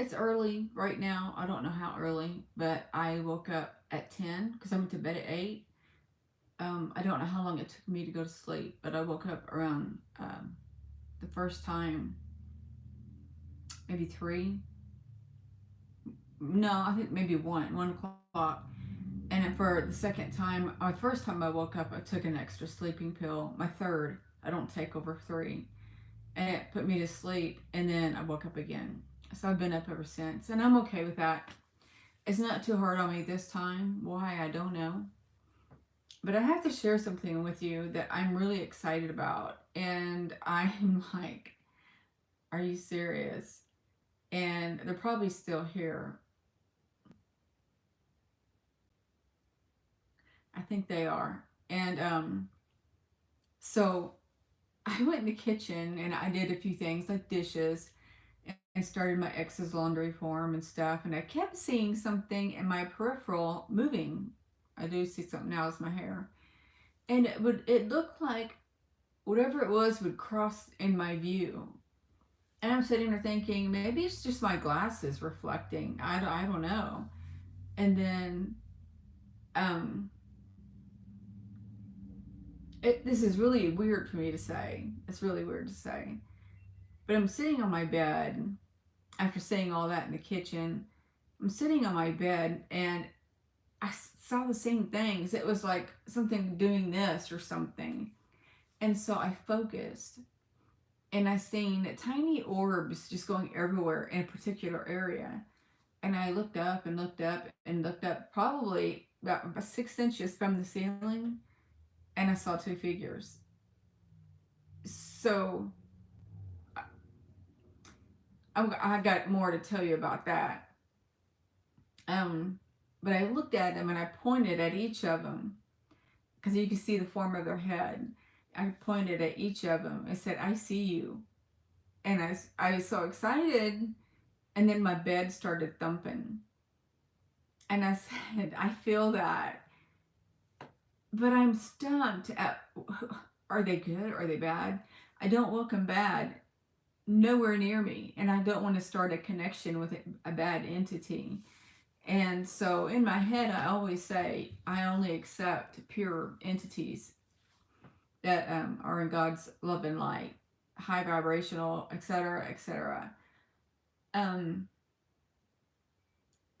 It's early right now. I don't know how early, but I woke up at 10 because I went to bed at 8. I don't know how long it took me to go to sleep, but I woke up around the first time, maybe 3. No, I think maybe 1 o'clock. And then for the second time, the first time I woke up, I took an extra sleeping pill. My third, I don't take over 3. And it put me to sleep, and then I woke up again. So I've been up ever since, and I'm okay with that. It's not too hard on me this time. Why, I don't know. But I have to share something with you that I'm really excited about. And I'm like, are you serious? And they're probably still here. I think they are. And so I went in the kitchen and I did a few things like dishes and started my ex's laundry form and stuff. And I kept seeing something in my peripheral moving. I do see something now as my hair. And it looked like whatever it was would cross in my view. And I'm sitting there thinking, maybe it's just my glasses reflecting. I don't know. And then um, this is really weird for me to say. It's really weird to say. But I'm sitting on my bed after saying all that in the kitchen. I'm sitting on my bed and I saw the same things. It was like something doing this or something. And so I focused and I seen tiny orbs just going everywhere in a particular area. And I looked up and looked up and looked up probably about 6 inches from the ceiling, and I saw 2 figures. So I got more to tell you about that. Um, but I looked at them and I pointed at each of them because you can see the form of their head. I pointed at each of them and said, I see you. And I was so excited. And then my bed started thumping. And I said, I feel that. But I'm stumped at, are they good? Are they bad? I don't welcome bad nowhere near me. And I don't want to start a connection with a bad entity. And so in my head, I always say, I only accept pure entities that are in God's love and light, high vibrational, etc., etc. Um,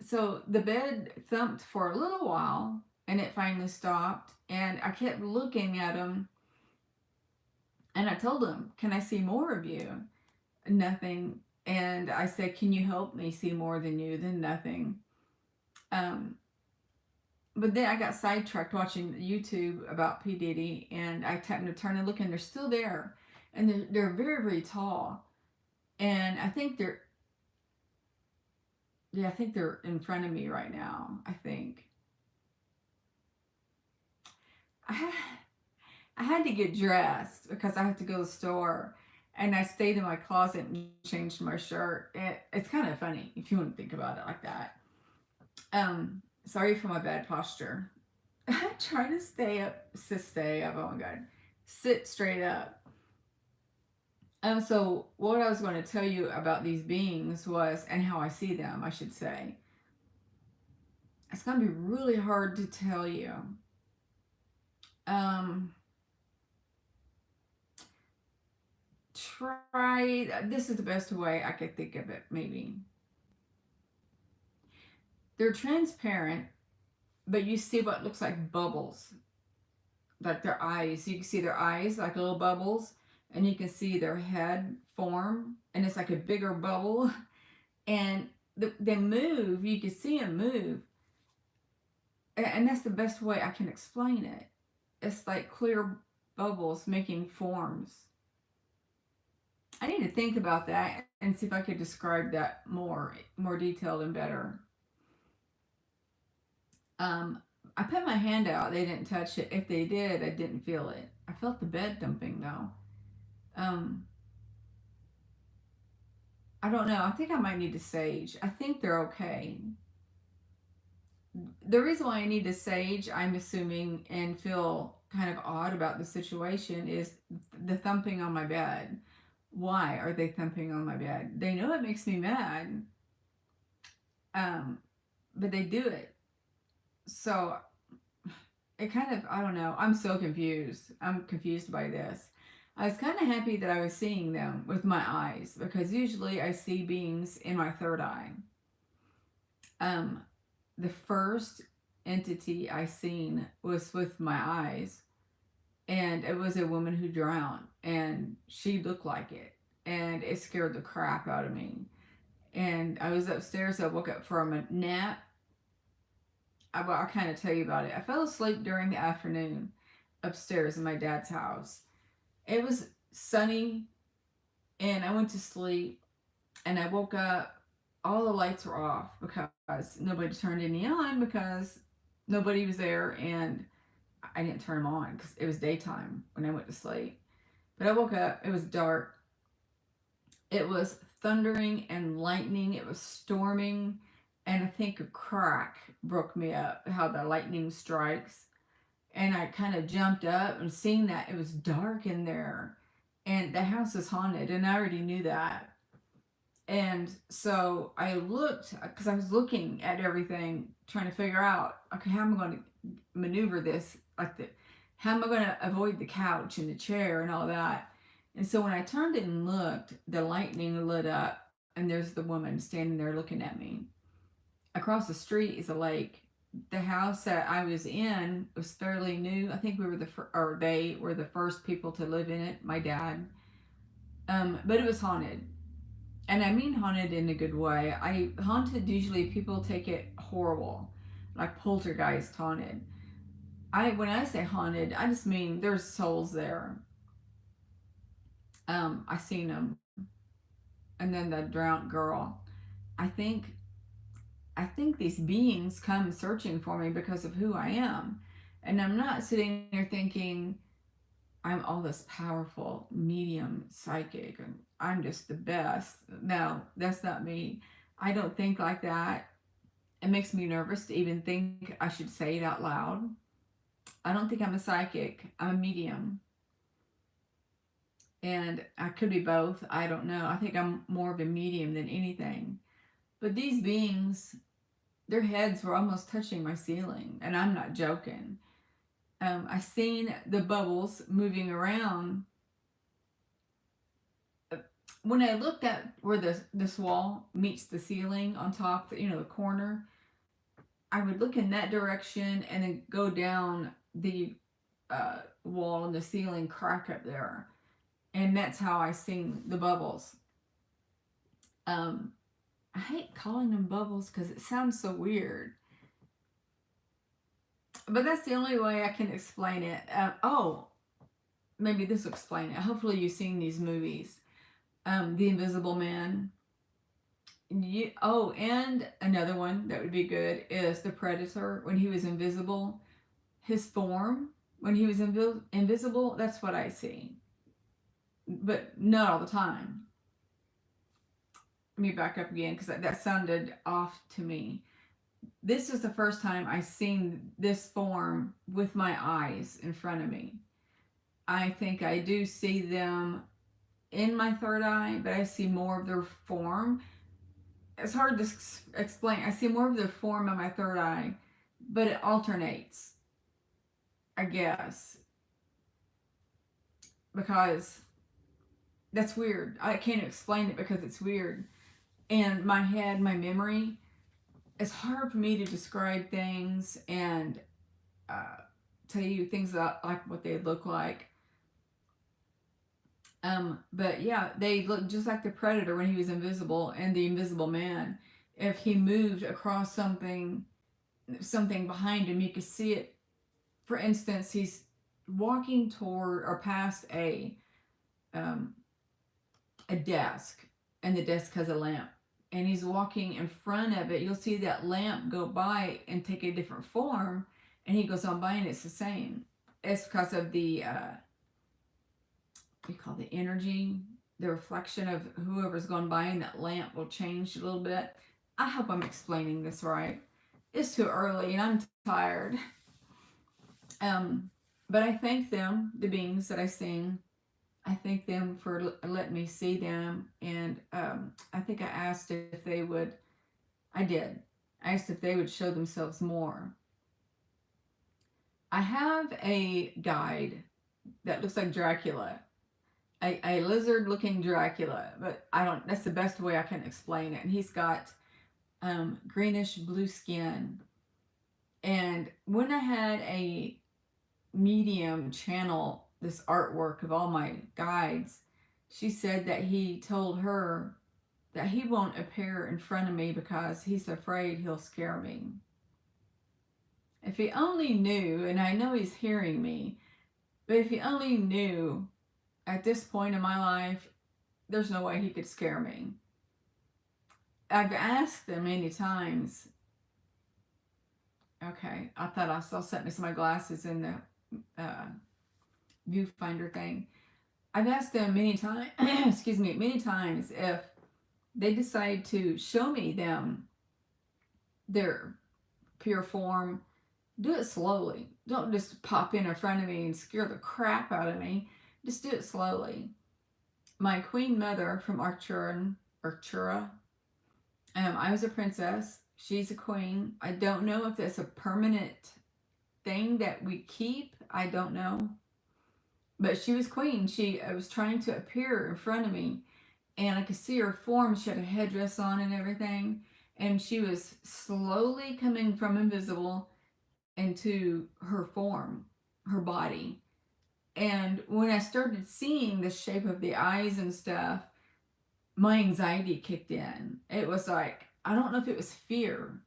so the bed thumped for a little while and it finally stopped. And I kept looking at him and I told him, can I see more of you? Nothing. And I said, can you help me see more than you? Then nothing. Um, but then I got sidetracked watching YouTube about P. Diddy, and I happened to turn and look, and they're still there. And they're very, very tall. And I think they're in front of me right now. I think. I had, I had to get dressed because I have to go to the store. And I stayed in my closet and changed my shirt. It's kind of funny if you want to think about it like that. Sorry for my bad posture. I try to stay up. Oh my god, sit straight up. So what I was going to tell you about these beings was, and how I see them, I should say. It's going to be really hard to tell you. Um, try. This is the best way I could think of it. Maybe they're transparent, but you see what looks like bubbles, like their eyes. You can see their eyes like little bubbles, and you can see their head form, and it's like a bigger bubble. And they move. You can see them move, and that's the best way I can explain it. It's like clear bubbles making forms. I need to think about that and see if I could describe that more detailed and better. Um, I put my hand out. They didn't touch it. If they did, I didn't feel it. I felt the bed thumping though. Um, I don't know. I think I might need to sage. I think they're okay. The reason why I need to sage, I'm assuming, and feel kind of odd about the situation is the thumping on my bed. Why are they thumping on my bed? They know it makes me mad. Um, but they do it. So it kind of, I don't know. I'm so confused. I'm confused by this. I was kind of happy that I was seeing them with my eyes because usually I see beings in my third eye. Um, the first entity I seen was with my eyes, and it was a woman who drowned, and she looked like it, and it scared the crap out of me. And I was upstairs. I woke up from a nap. I'll kind of tell you about it. I fell asleep during the afternoon upstairs in my dad's house. It was sunny, and I went to sleep, and I woke up. All the lights were off because nobody turned any on because nobody was there, and I didn't turn them on because it was daytime when I went to sleep. But I woke up, it was dark, it was thundering and lightning, it was storming, and I think a crack broke me up, how the lightning strikes. And I kind of jumped up and seeing that it was dark in there, and the house is haunted, and I already knew that. And so I looked because I was looking at everything, trying to figure out, okay, how am I going to maneuver this? How am I going to avoid the couch and the chair and all that? And so when I turned it and looked, the lightning lit up, and there's the woman standing there looking at me. Across the street is a lake. The house that I was in was fairly new. I think we were or they were the first people to live in it. My dad. But it was haunted, and I mean haunted in a good way. I haunted usually people take it horrible, like poltergeist haunted. I when I say haunted, I just mean there's souls there. I seen them, and then the drowned girl. I think I think these beings come searching for me because of who I am, and I'm not sitting there thinking I'm all this powerful medium psychic and I'm just the best. No, that's not me. I don't think like that. It makes me nervous to even think I should say it out loud. I don't think I'm a psychic. I'm a medium. And I could be both. I don't know. I think I'm more of a medium than anything. But these beings, their heads were almost touching my ceiling. And I'm not joking. I seen the bubbles moving around. When I looked at where this wall meets the ceiling on top, the corner, I would look in that direction and then go down the wall and the ceiling crack up there, and that's how I seen the bubbles. Um, I hate calling them bubbles because it sounds so weird, but that's the only way I can explain it. Oh, maybe this will explain it. Hopefully, you've seen these movies. The Invisible Man. And another one that would be good is the Predator when he was invisible. His form when he was invisible. That's what I see, but not all the time. Let me back up again because that sounded off to me. This is the first time I seen this form with my eyes in front of me. I think I do see them in my third eye, but I see more of their form. It's hard to explain. I see more of their form in my third eye, but it alternates, I guess, because that's weird. I can't explain it because it's weird. And my head, my memory, it's hard for me to describe things and uh, tell you things that, like what they look like. But yeah, they look just like the Predator when he was invisible and the Invisible Man. If he moved across something behind him, you could see it. For instance, he's walking toward or past um, a desk, and the desk has a lamp, and he's walking in front of it. You'll see that lamp go by and take a different form, and he goes on by, and it's the same. It's because of the you call the energy, the reflection of whoever's gone by, and that lamp will change a little bit. I hope I'm explaining this right. It's too early, and I'm tired. Um, but I thank them, the beings that I sing. I thank them for letting me see them, and I think I asked if they would I did. I asked if they would show themselves more. I have a guide that looks like Dracula, a lizard looking Dracula, but I don't, that's the best way I can explain it. And he's got greenish blue skin. And when I had a medium channel this artwork of all my guides, she said that he told her that he won't appear in front of me because he's afraid he'll scare me. If he only knew, and I know he's hearing me, but if he only knew at this point in my life, there's no way he could scare me. I've asked him many times. Okay, I thought I saw something with my glasses in the uh, viewfinder thing. I've asked them many times, excuse me, many times if they decide to show me their pure form, do it slowly. Don't just pop in front of me and scare the crap out of me. Just do it slowly. My queen mother from Artura, I was a princess. She's a queen. I don't know if that's a permanent thing that we keep. I don't know. But she was queen. She was trying to appear in front of me, and I could see her form. She had a headdress on and everything, and she was slowly coming from invisible into her form, her body. And when I started seeing the shape of the eyes and stuff, my anxiety kicked in. It was like, I don't know if it was fear,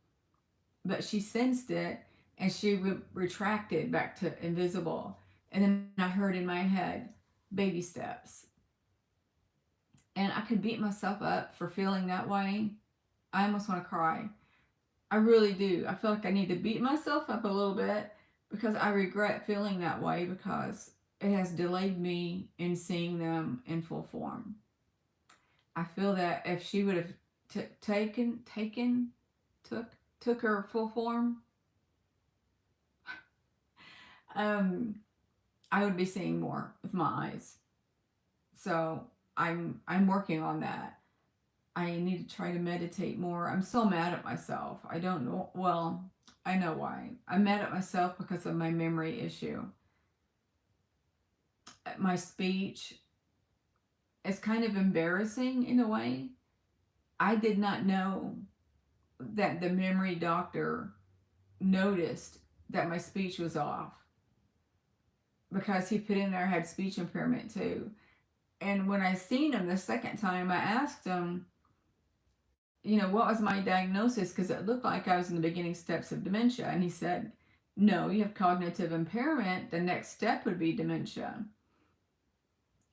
but she sensed it and she retracted back to invisible. And then I heard in my head, baby steps. And I could beat myself up for feeling that way. I almost want to cry. I really do. I feel like I need to beat myself up a little bit because I regret feeling that way because it has delayed me in seeing them in full form. I feel that if she would have took took her full form, um, I would be seeing more with my eyes. So I'm working on that. I need to try to meditate more. I'm so mad at myself. I don't know. Well, I know why. I'm mad at myself because of my memory issue. My speech is kind of embarrassing in a way. I did not know that the memory doctor noticed that my speech was off because he put in there I had speech impairment too. And when I seen him the second time, I asked him, what was my diagnosis? Because it looked like I was in the beginning steps of dementia. And he said, no, you have cognitive impairment. The next step would be dementia.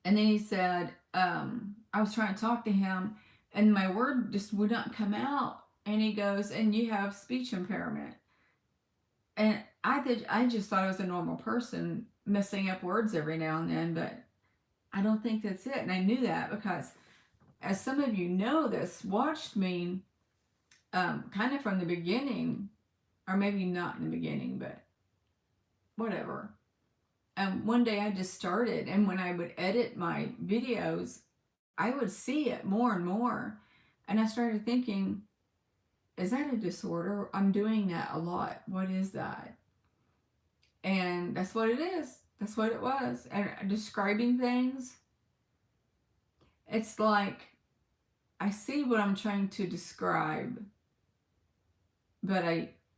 And then he said, I was trying to talk to him and my word just would not come out. And he goes, and you have speech impairment. And I just thought I was a normal person messing up words every now and then, but I don't think that's it. And I knew that because, as some of you know this, watched me kind of from the beginning, or maybe not in the beginning, but whatever. One day I just started, and when I would edit my videos, I would see it more and more. And I started thinking, is that a disorder? I'm doing that a lot. What is that? And that's what it is. That's what it was. And describing things, it's like I see what I'm trying to describe, but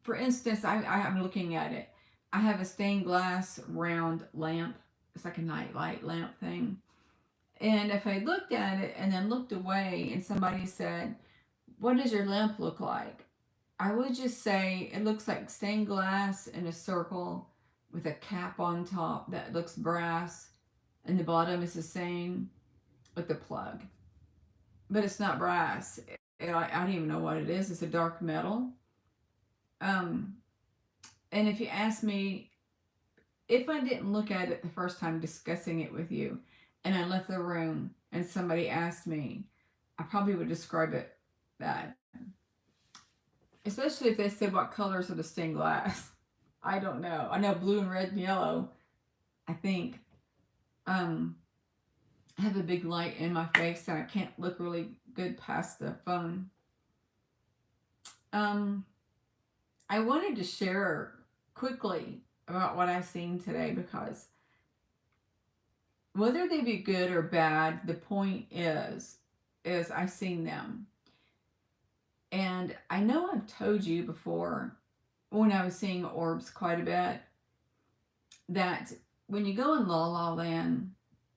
for instance, I'm looking at it. I have a stained glass round lamp. It's like a nightlight lamp thing. And if I looked at it and then looked away and somebody said, what does your lamp look like? I would just say it looks like stained glass in a circle with a cap on top that looks brass, and the bottom is the same with the plug. But it's not brass. I don't even know what it is. It's a dark metal. Um, and if you ask me, if I didn't look at it the first time discussing it with you, and I left the room and somebody asked me, I probably would describe it that. Especially if they said what colors are the stained glass. I don't know. I know blue and red and yellow. I think. I have a big light in my face and I can't look really good past the phone. Um, I wanted to share quickly about what I've seen today because whether they be good or bad, the point is I've seen them. And I know I've told you before when I was seeing orbs quite a bit that when you go in La La Land,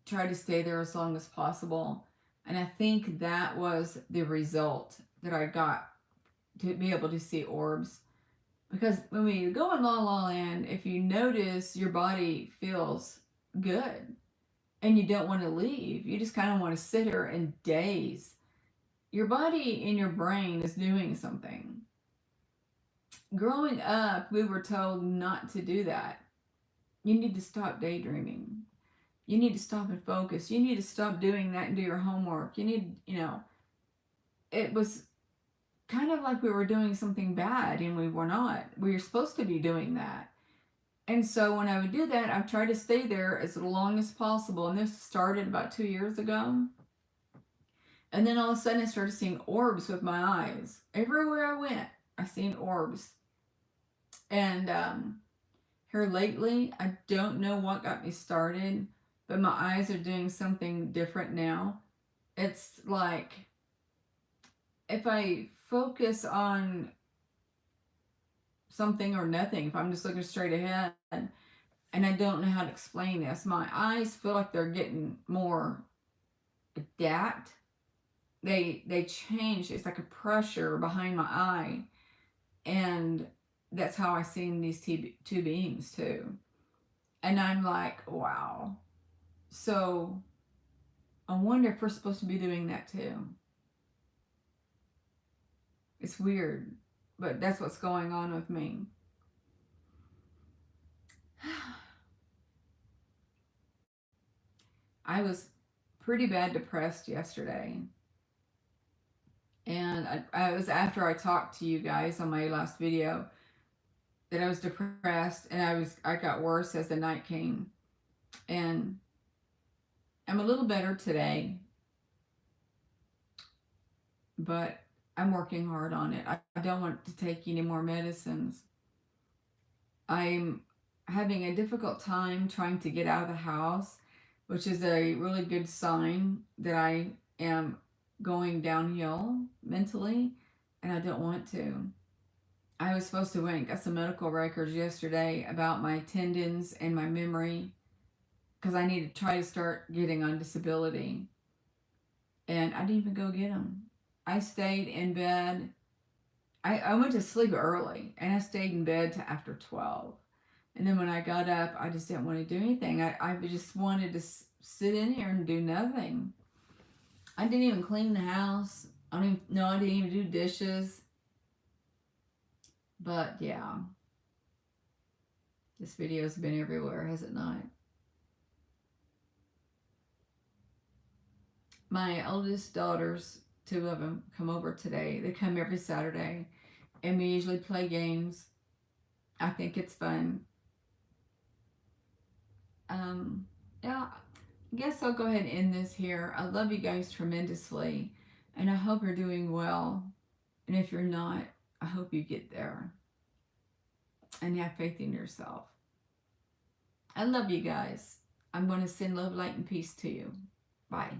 try to stay there as long as possible. And I think that was the result that I got to be able to see orbs. Because when we go in La La Land, if you notice, your body feels good and you don't want to leave. You just kind of want to sit here and daze. Your body and your brain is doing something. Growing up, we were told not to do that. You need to stop daydreaming. You need to stop and focus. You need to stop doing that and do your homework. You need, it was kind of like we were doing something bad and we were not. We were supposed to be doing that. And so when I would do that, I tried to stay there as long as possible. And this started about 2 years ago. And then all of a sudden I started seeing orbs with my eyes. Everywhere I went, I seen orbs. And here lately, I don't know what got me started, but my eyes are doing something different now. It's like if I focus on something or nothing, if I'm just looking straight ahead and I don't know how to explain this, my eyes feel like they're getting more adapt. They change. It's like a pressure behind my eye, and that's how I seen these two beings too. And I'm like, wow. So I wonder if we're supposed to be doing that too. It's weird, but that's what's going on with me. I was pretty bad depressed yesterday. And I was after I talked to you guys on my last video that I was depressed and I got worse as the night came. And I'm a little better today, but I'm working hard on it. I don't want to take any more medicines. I'm having a difficult time trying to get out of the house, which is a really good sign that I am going downhill mentally, and I don't want to. I was supposed to went and got some medical records yesterday about my tendons and my memory because I need to try to start getting on disability. And I didn't even go get them. I stayed in bed. I went to sleep early and I stayed in bed to after 12. And then when I got up, I just didn't want to do anything. I just wanted to sit in here and do nothing. I didn't even clean the house. I didn't even do dishes. But yeah, this video's been everywhere, has it not? My oldest daughters, two of them, come over today. They come every Saturday, and we usually play games. I think it's fun. Yeah, I guess I'll go ahead and end this here. I love you guys tremendously, and I hope you're doing well. And if you're not, I hope you get there and have faith in yourself. I love you guys. I'm going to send love, light, and peace to you. Bye.